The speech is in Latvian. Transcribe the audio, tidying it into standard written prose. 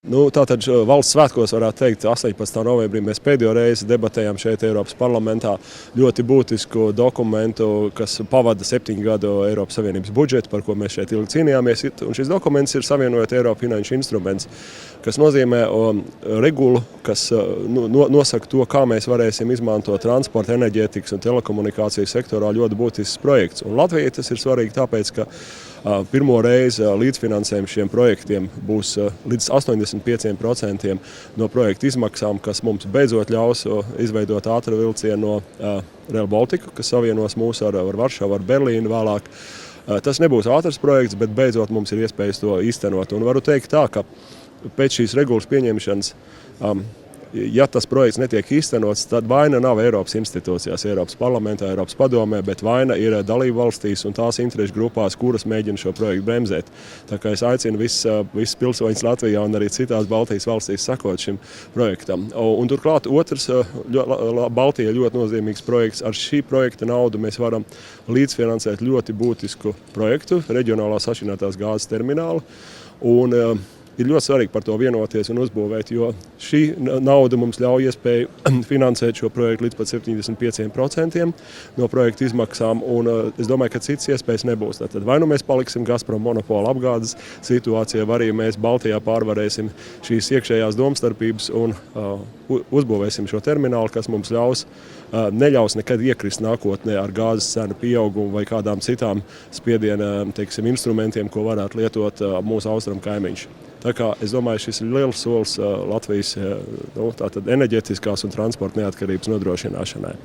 Tātad valsts svētkos varētu teikt, 18. novembrī mēs pēdējo reizi debatējām šeit Eiropas parlamentā ļoti būtisku dokumentu, kas pavada 7 gadu Eiropas Savienības budžetu, par ko mēs šeit ilgi cīnījāmies. Un šis dokuments ir savienojot Eiropas finanšu instruments, kas nozīmē regulu, kas nosaka to, kā mēs varēsim izmantot transporta, enerģētikas un telekomunikācijas sektorā ļoti būtisks projekts. Un Latvijai tas ir svarīgi tāpēc, ka pirmo reizi līdzfinansējums šiem projektiem būs līdz 85% no projekta izmaksām, kas mums beidzot ļaus izveidot ātru vilcienu no Rail Baltica, kas savienos mūs ar Varšavu, ar Berlīnu vēlāk. Tas nebūs ātrs projekts, bet beidzot mums ir iespējas to īstenot. Un varu teikt tā, ka pēc šīs regulas pieņemšanas, ja tas projekts netiek īstenots, tad vaina nav Eiropas institūcijās, Eiropas parlamentā, Eiropas padomē, bet vaina ir dalību valstīs un tās interešu grupās, kuras mēģina šo projektu bremzēt. Tā kā es aicinu visus pilsoņus Latvijā un arī citās Baltijas valstīs sakot šim projektam. Un turklāt otrs Baltijai ļoti nozīmīgs projekts. Ar šī projekta naudu mēs varam līdzfinansēt ļoti būtisku projektu, reģionālā sašķidrinātās gāzes terminālu. Un ir ļoti svarīgi par to vienoties un uzbūvēt, jo šī nauda mums ļauj iespēju finansēt šo projektu līdz pat 75% no projekta izmaksām, un es domāju, ka citas iespējas nebūs. Tad vai nu mēs paliksim Gazprom monopola apgādes situācijā, vai arī mēs Baltijā pārvarēsim šīs iekšējās domstarpības un uzbūvēsim šo terminālu, kas mums neļaus nekad iekrist nākotnē ar gāzes cenu pieaugumu vai kādām citām spiediena instrumentiem, ko varētu lietot mūsu austrumu kaimiņš. Tā kā es domāju, šis ir liels solis Latvijas enerģētiskās un transporta neatkarības nodrošināšanai.